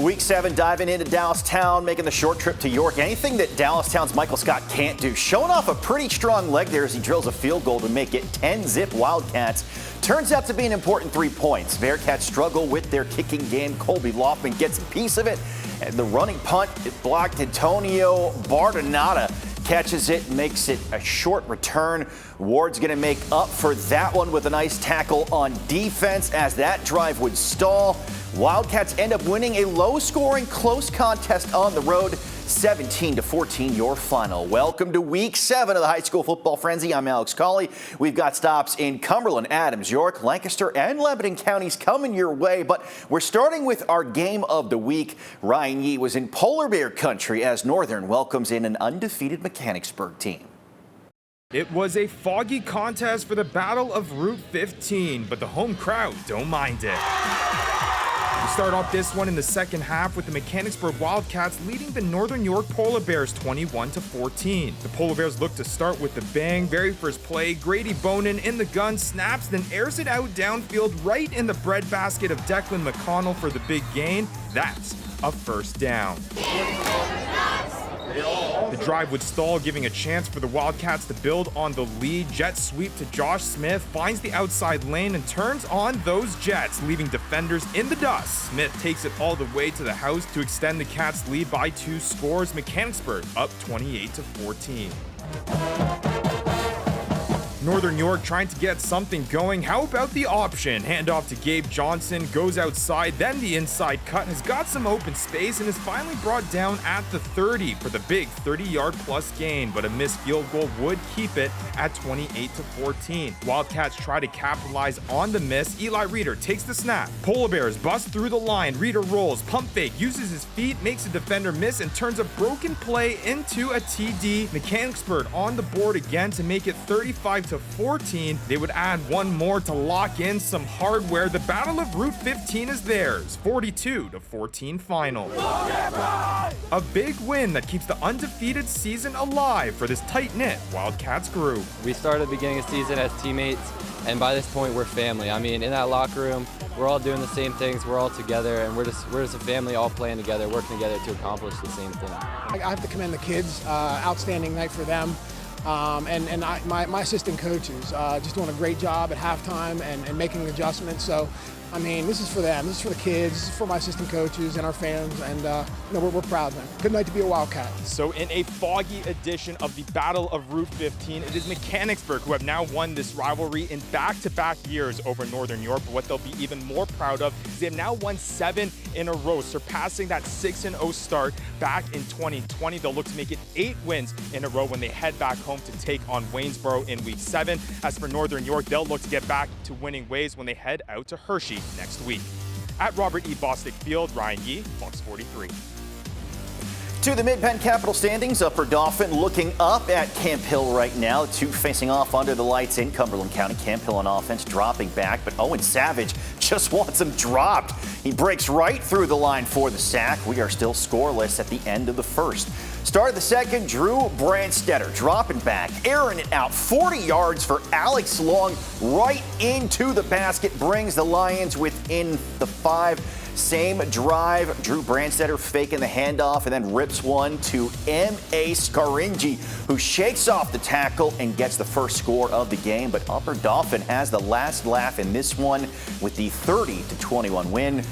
Week 7 diving into Dallastown, making the short trip to York. Anything that Dallastown's Michael Scott can't do. Showing off a pretty strong leg there as he drills a field goal to make it 10-zip Wildcats. Turns out to be an important 3 points. Bearcats struggle with their kicking game. Colby Loftman gets a piece of it. And the running punt, it blocked. Antonio Bardonata catches it, makes it a short return. Ward's going to make up for that one with a nice tackle on defense as that drive would stall. Wildcats end up winning a low-scoring, close contest on the road, 17-14, your final. Welcome to Week 7 of the High School Football Frenzy. I'm Alex Colley. We've got stops in Cumberland, Adams, York, Lancaster, and Lebanon counties coming your way, but we're starting with our game of the week. Ryan Yee was in Polar Bear country as Northern welcomes in an undefeated Mechanicsburg team. It was a foggy contest for the Battle of Route 15, but the home crowd don't mind it. We start off this one in the second half with the Mechanicsburg Wildcats leading the Northern York Polar Bears 21-14. The Polar Bears look to start with the bang. Very first play, Grady Bonin in the gun, snaps, then airs it out downfield right in the breadbasket of Declan McConnell for the big gain. That's a first down. The drive would stall, giving a chance for the Wildcats to build on the lead. Jet sweep to Josh Smith, finds the outside lane and turns on those Jets, leaving defenders in the dust. Smith takes it all the way to the house to extend the Cats' lead by 2 scores. Mechanicsburg up 28-14. Northern York trying to get something going. How about the option? Handoff to Gabe Johnson, goes outside, then the inside cut, has got some open space and is finally brought down at the 30 for the big 30-yard plus gain, but a missed field goal would keep it at 28-14. Wildcats try to capitalize on the miss. Eli Reeder takes the snap. Polar Bears bust through the line. Reeder rolls, pump fake, uses his feet, makes a defender miss, and turns a broken play into a TD. Mechanicsburg on the board again to make it 35-14. They would add one more to lock in some hardware. The Battle of Route 15 is theirs, 42-14 final. A big win that keeps the undefeated season alive for this tight-knit Wildcats group. We started the beginning of the season as teammates, and by this point we're family. I mean, in that locker room, we're all doing the same things, we're all together, and we're just a family all playing together, working together to accomplish the same thing. I have to commend the kids, outstanding night for them. My assistant coaches just doing a great job at halftime and making adjustments. So, I mean, this is for them. This is for the kids. This is for my assistant coaches and our fans. And we're proud of them. Good night to be a Wildcat. So in a foggy edition of the Battle of Route 15, it is Mechanicsburg who have now won this rivalry in back-to-back years over Northern York. But what they'll be even more proud of is they have now won 7 in a row, surpassing that 6-0 start back in 2020. They'll look to make it 8 wins in a row when they head back home to take on Waynesboro in Week 7. As for Northern York, they'll look to get back to winning ways when they head out to Hershey next week. At Robert E. Bostic Field, Ryan Yee, Fox 43. To the Mid-Penn Capital standings, Upper Dauphin looking up at Camp Hill right now. 2 facing off under the lights in Cumberland County. Camp Hill on offense dropping back, but Owen Savage just wants him dropped. He breaks right through the line for the sack. We are still scoreless at the end of the first. Start of the second, Drew Brandstetter dropping back, airing it out 40 yards for Alex Long right into the basket, brings the Lions within the 5. Same drive, Drew Brandstetter faking the handoff and then rips one to M.A. Scaringi, who shakes off the tackle and gets the first score of the game. But Upper Dauphin has the last laugh in this one with the 30-21 win,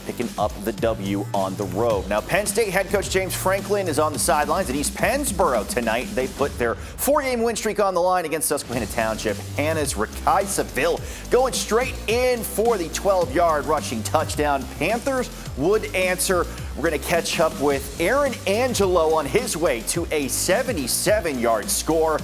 picking up the W on the road. Now, Penn State head coach James Franklin is on the sidelines at East Pennsboro tonight. They put their 4-game win streak on the line against Susquehanna Township. Hannah's Rakai Seville going straight in for the 12-yard rushing touchdown. Panthers would answer. We're going to catch up with Aaron Angelo on his way to a 77-yard score.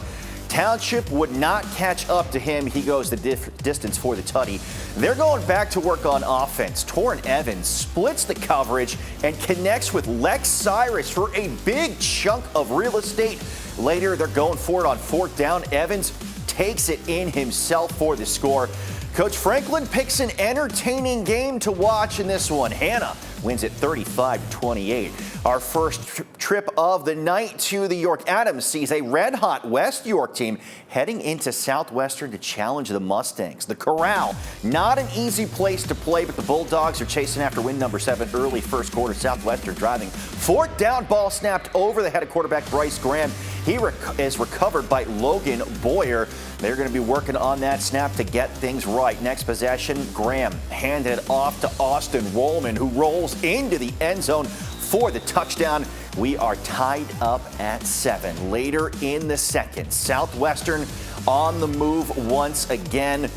Township would not catch up to him. He goes the distance for the tutty. They're going back to work on offense. Torrin Evans splits the coverage and connects with Lex Cyrus for a big chunk of real estate. Later, they're going for it on 4th down. Evans takes it in himself for the score. Coach Franklin picks an entertaining game to watch in this one. Hannah wins it 35-28. Our first trip of the night to the York Adams sees a red-hot West York team heading into Southwestern to challenge the Mustangs. The Corral, not an easy place to play, but the Bulldogs are chasing after win number 7 early first quarter. Southwestern driving. Fourth down, ball snapped over the head of quarterback Bryce Graham. He is recovered by Logan Boyer. They're going to be working on that snap to get things right. Next possession, Graham handed it off to Austin Rollman, who rolls into the end zone for the touchdown. We are tied up at 7. Later in the second, Southwestern on the move once again.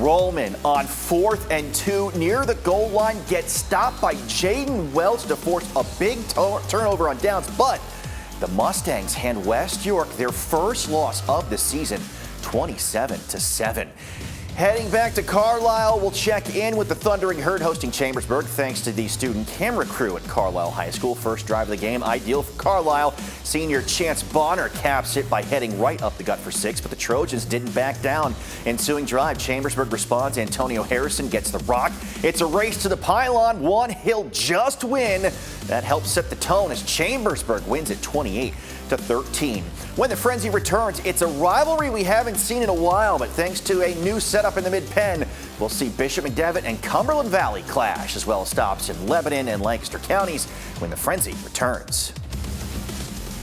Rollman on 4th and 2 near the goal line gets stopped by Jaden Welch to force a big turnover on downs, but the Mustangs hand West York their first loss of the season, 27-7. Heading back to Carlisle, we'll check in with the Thundering Herd hosting Chambersburg thanks to the student camera crew at Carlisle High School. First drive of the game, ideal for Carlisle. Senior Chance Bonner caps it by heading right up the gut for 6, but the Trojans didn't back down. Ensuing drive, Chambersburg responds. Antonio Harrison gets the rock. It's a race to the pylon. One, he'll just win. That helps set the tone as Chambersburg wins at 28-13. When the frenzy returns, it's a rivalry we haven't seen in a while, but thanks to a new setup in the Mid-Penn, we'll see Bishop McDevitt and Cumberland Valley clash, as well as stops in Lebanon and Lancaster counties when the frenzy returns.